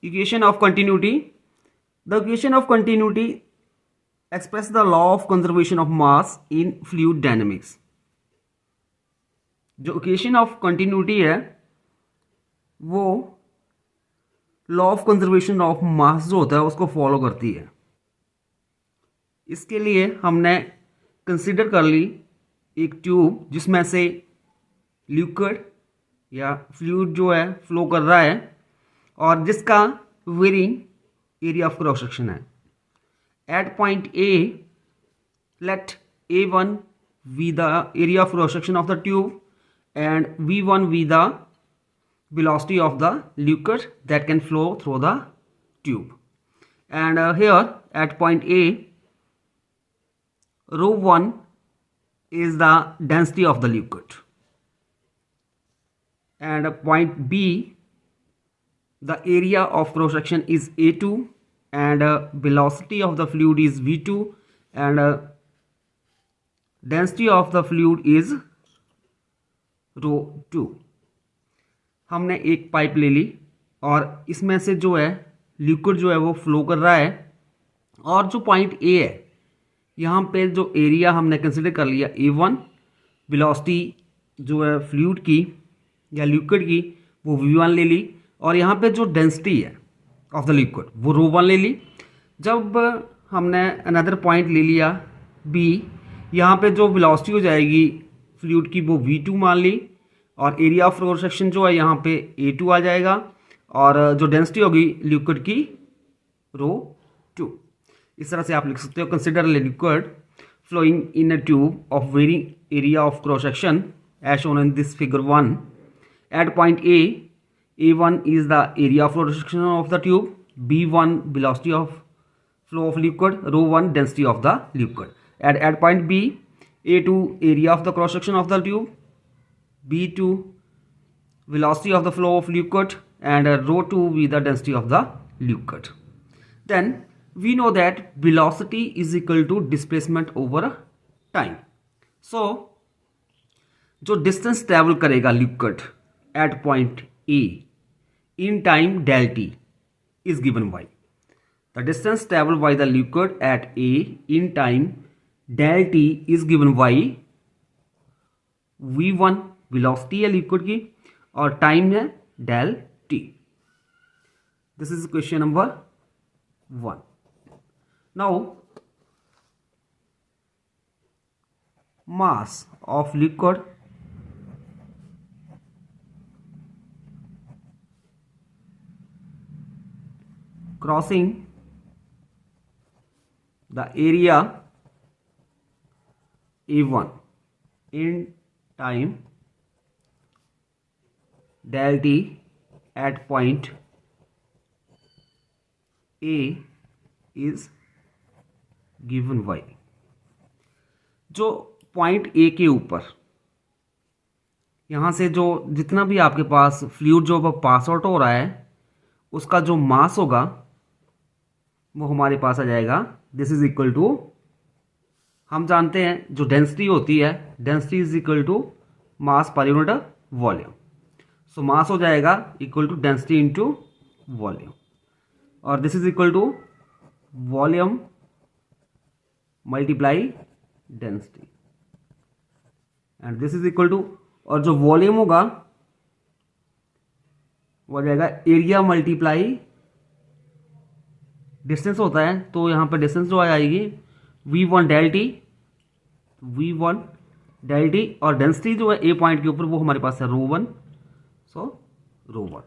Equation of continuity. The equation of continuity express the law of conservation of mass in fluid dynamics. जो equation of continuity है वो law of conservation of mass जो होता है उसको follow करती है. इसके लिए हमने कंसिडर कर ली एक ट्यूब जिसमें से लिक्विड या फ्लूइड जो है फ्लो कर रहा है और जिसका varying area of cross section है. At point A let A1 be the area of cross section of the tube and V1 be the velocity of the liquid that can flow through the tube. And here at point A, rho 1 is the density of the liquid, and point B, the area of cross section is A2 and velocity of the fluid is V2 and density of the fluid is rho 2. हमने एक pipe ले ली और इसमें से जो है liquid जो है वो फ्लो कर रहा है और जो पॉइंट ए है यहाँ पे जो एरिया हमने कंसिडर कर लिया A1, वेलोसिटी जो है फ्लूइड की या लिक्विड की वो V1 ले ली और यहाँ पे जो डेंसिटी है ऑफ द लिक्विड वो रो 1 ले ली. जब हमने अनदर पॉइंट ले लिया B, यहाँ पे जो वेलोसिटी हो जाएगी फ्लूइड की वो V2 मान ली और एरिया ऑफ क्रॉस सेक्शन जो है यहाँ पे A2 आ जाएगा और जो डेंसिटी होगी लिक्विड की रो 2. इस तरह से आप लिख सकते हो consider liquid flowing in a tube of varying area of cross section as shown in this figure 1. At point A, A1 is the area of cross section of the tube, B1 velocity of flow of liquid, rho 1 density of the liquid. At point B, A2 area of the cross section of the tube, B2 velocity of the flow of liquid and rho 2 be the density of the liquid. Then we know that velocity is equal to displacement over time. So जो distance travel करेगा liquid at point A in time del t is given by the distance traveled by the liquid at A in time del t is given by V1 velocity है liquid की और time है del t. This is question number 1. Now mass of liquid crossing the area A1 in time del t at point A is given by. जो point A के ऊपर यहाँ से जो जितना भी आपके पास फ्लूइड जो पास आउट हो रहा है उसका जो मास होगा वो हमारे पास आ जाएगा. दिस इज इक्वल टू, हम जानते हैं जो डेंसिटी होती है density is equal to mass per unit volume. So mass हो जाएगा equal to density into volume और this is equal to volume multiply density and this is equal to, और जो वॉल्यूम होगा वो हो जाएगा एरिया मल्टीप्लाई डिस्टेंस होता है तो यहाँ पर डिस्टेंस जो आ जाएगी V1 del t, V1 del t और डेंसिटी जो है ए पॉइंट के ऊपर वो हमारे पास है रो 1. सो रो 1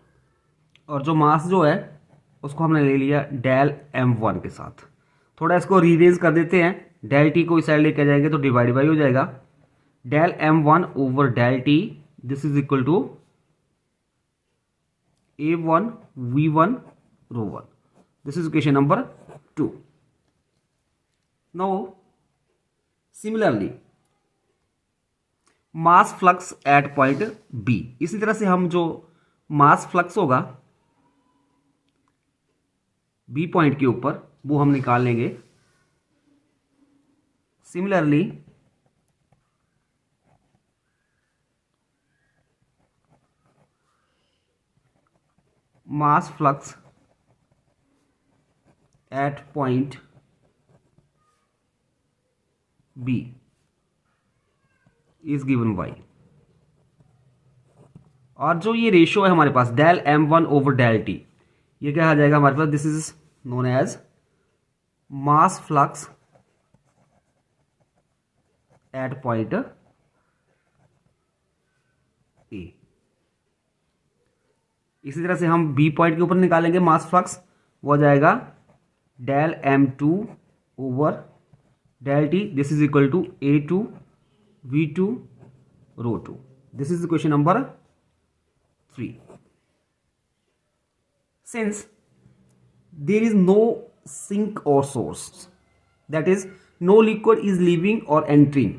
और जो मास जो है उसको हमने ले लिया del m1 के साथ. थोड़ा इसको रीरेज कर देते हैं, del t को इस साइड लेके जाएंगे तो डिवाइड बाई हो जाएगा del m1 over del t. This is equal to A1 V1 rho 1. This is equation number 2. Now, similarly, mass flux at point B. इसी तरह से हम जो mass flux होगा B पॉइंट के ऊपर वो हम निकाल लेंगे. Similarly, mass flux at point B is given by, और जो ये रेशियो है हमारे पास del m1 over del t, ये क्या आ जाएगा हमारे पास, this is known as mass flux at point A. इसी तरह से हम बी पॉइंट के ऊपर निकालेंगे मास फ्लक्स, वो आ जाएगा del m2 over del T, this is equal to a2 v2 rho 2। This is question number 3। Since there is no sink or source, that is no liquid is leaving or entering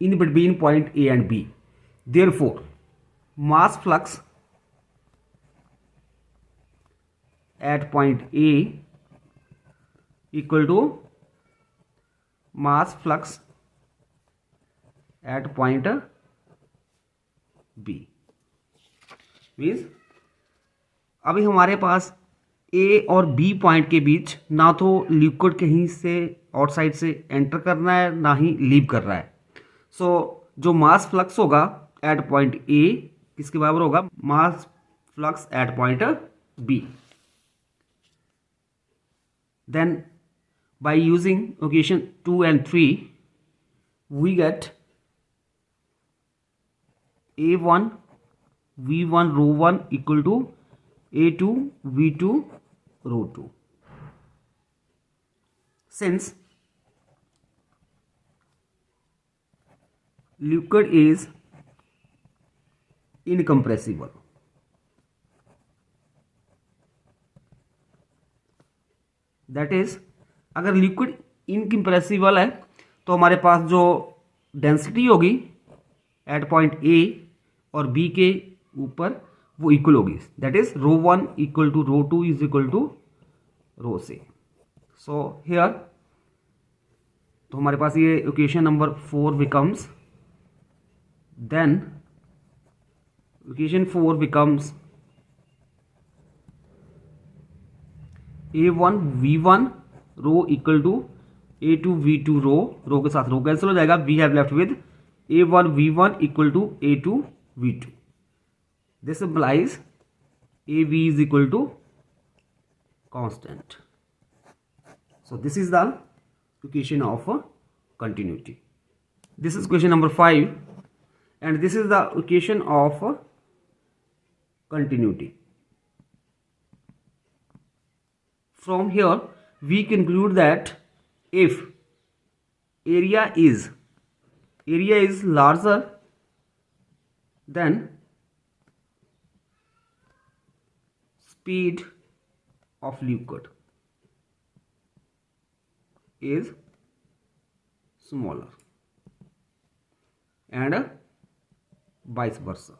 in between point A and B, therefore mass flux at point A equal to mass flux at point B means अभी हमारे पास ए और B point के बीच ना तो liquid कहीं से outside से enter करना है ना ही लीव कर रहा है। सो जो मास फ्लक्स होगा एट पॉइंट ए किसके बराबर होगा, mass flux at point B. Then by using equation 2 and 3 we get A1 V1 rho 1 equal to A2 V2 rho 2। Since liquid is incompressible, that is अगर liquid incompressible है तो हमारे पास जो density होगी eight point ए और B के ऊपर वो इक्वल होगी, that is rho 1 equal to rho 2 is equal to rho से। सो हियर तो हमारे पास ये equation number 4 becomes, then equation 4 becomes A1 V1 rho equal to A2 V2 rho के साथ रो कैंसिल हो जाएगा, we have left with A1 V1 equal to A2 V2। This implies AV is equal to constant. So this is the equation of continuity. This is question number 5 and this is the equation of continuity. From here we conclude that if area is larger than speed of liquid is smaller and vice versa,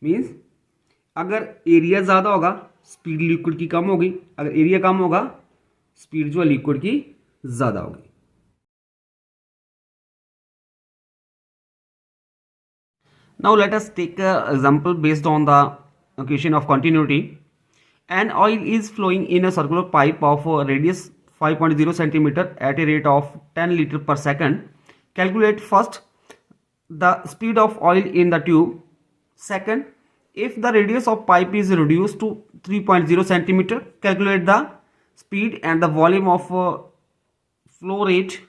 means अगर area ज़्यादा होगा speed liquid की कम होगी, अगर area कम होगा speed जो है liquid की ज़्यादा होगी। Now let us take an example based on the equation of continuity. An oil is flowing in a circular pipe of radius 5.0 centimeter at a rate of 10 liter per second. Calculate first the speed of oil in the tube. Second, if the radius of pipe is reduced to 3.0 centimeter, calculate the speed and the volume of flow rate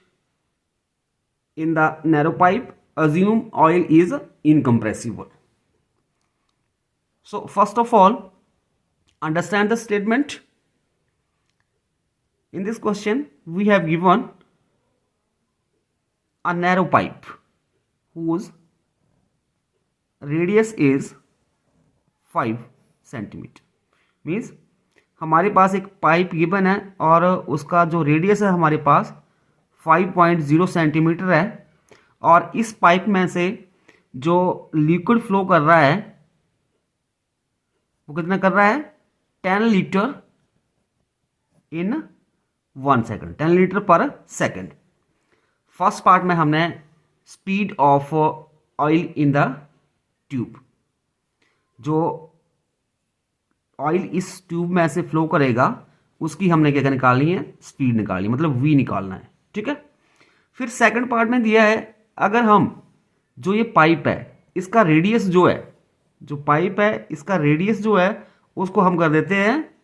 in the narrow pipe. Assume oil is incompressible. So first of all, understand the statement. In this question we have given a narrow pipe whose radius is 5 centimeter, means हमारे पास एक pipe given है और उसका जो radius है हमारे पास 5.0 centimetre है, और इस पाइप में से जो लिक्विड फ्लो कर रहा है वो कितना कर रहा है, 10 litre in 1 second, 10 litre per second. First part में हमने speed of oil in the tube, जो ऑयल इस ट्यूब में से फ्लो करेगा उसकी हमने क्या निकालनी है, स्पीड निकालनी, मतलब v निकालना है। ठीक है, फिर सेकंड पार्ट में दिया है, अगर हम जो ये पाइप है इसका रेडियस जो है, जो पाइप है इसका रेडियस जो है उसको हम कर देते हैं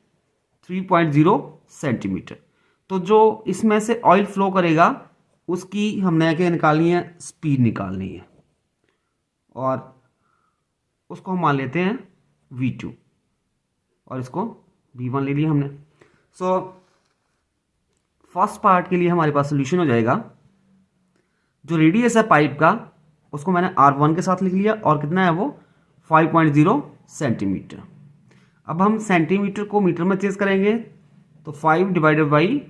3.0 सेंटीमीटर। तो जो इसमें से ऑयल फ्लो करेगा उसकी हमने क्या निकालनी है, स्पीड निकालनी है, और उसको हम मान लेते हैं v2 और इसको v1 ले लिया हमने। सो फर्स्ट पार्ट के लिए हमारे पास सोल्यूशन हो जाएगा, जो रेडियस है पाइप का उसको मैंने r1 के साथ लिख लिया और कितना है वो 5.0 सेंटीमीटर। अब हम सेंटीमीटर को मीटर में चेंज करेंगे, तो 5 divided by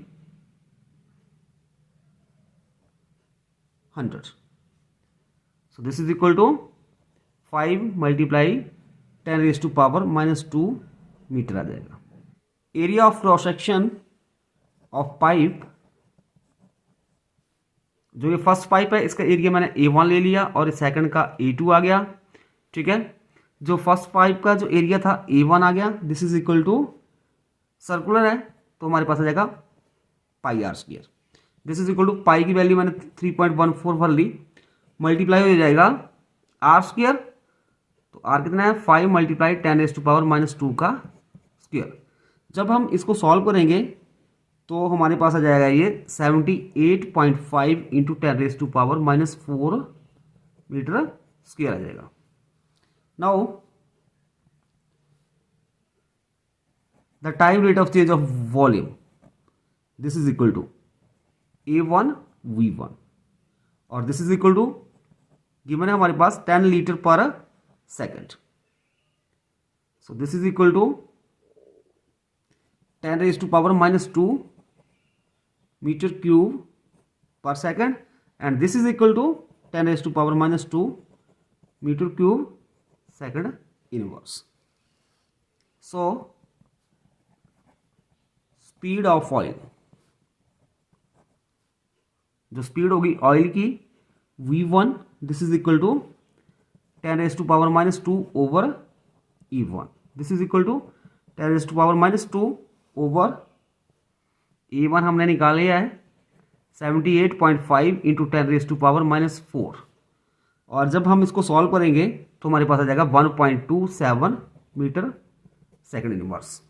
100, so this is equal to 5 multiply 10⁻⁻² metre आ जाएगा। Area of cross section of pipe, जो ये फर्स्ट पाइप है इसका एरिया मैंने A1 ले लिया और सेकंड का A2 आ गया। ठीक है, जो फर्स्ट पाइप का जो एरिया था A1 आ गया, this is equal to circular है तो हमारे पास आ जाएगा pi r square. This is equal to pi की वैल्यू मैंने 3.14 भर ली, मल्टीप्लाई हो जाएगा आर स्क्वायर, तो आर कितना है 5 मल्टीप्लाई 10⁻⁻² का स्क्वायर। जब हम इसको सॉल्व करेंगे तो हमारे पास आ जाएगा ये 78.5 इंटू 10⁻⁻⁴ मीटर स्क्वायर आ जाएगा। Now the time rate of change of volume, this is equal to A1 V1 और this is equal to given है हमारे पास 10 litre per second. So this is equal to 10⁻⁻² metre cube per second and this is equal to 10⁻⁻² metre cube second inverse. So speed of oil, जो speed होगी oil की V1, this is equal to 10⁻⁻² over E1, this is equal to 10⁻⁻² over A1 हमने निकाल लिया है 78.5 into 10⁻⁻⁴, और जब हम इसको सॉल्व करेंगे तो हमारे पास आ जाएगा 1.27 मीटर सेकंड इनवर्स।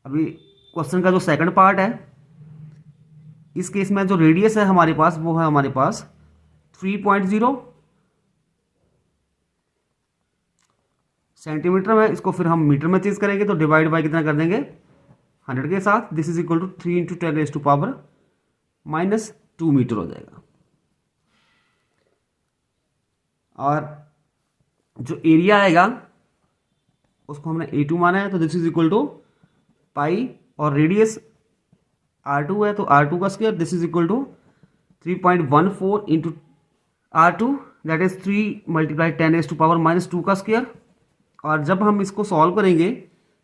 अभी क्वेश्चन का जो सेकंड पार्ट है, इस केस में जो रेडियस है हमारे पास वो है हमारे पास 3.0 सेंटीमीटर में, इसको फिर हम मीटर में चेंज करेंगे तो डिवाइड बाय कितना कर देंगे 100 के साथ, this is equal to 3 into 10⁻⁻² metre हो जाएगा। और जो एरिया आएगा उसको हमने A2 माना है, तो this is equal to pi और रेडियस R2 है तो R2 का square, this is equal to 3.14 into R2 that is 3 multiply 10⁻⁻² का स्क्वायर। और जब हम इसको सॉल्व करेंगे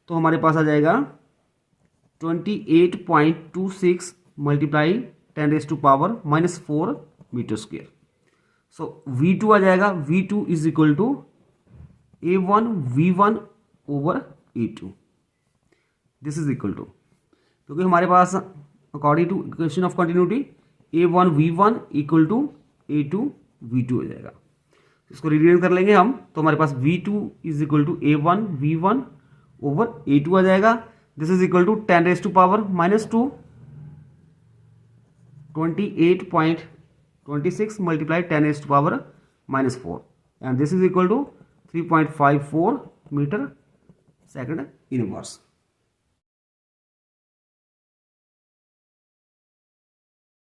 तो हमारे पास आ जाएगा 28.26 multiply 10⁻⁻⁴ metre square. So V2 आ जाएगा, V2 is equal to A1 V1 over A2, this is equal to, क्योंकि हमारे पास according to equation of continuity A1 V1 equal to A2 V2 हो जाएगा। इसको रिड्यूस कर लेंगे हम तो हमारे पास V2 is equal to A1 V1 over A2 आ जाएगा, this is equal to 10⁻⁻² 28.26 multiply 10⁻⁻⁴ and this is equal to 3.54 metre second inverse.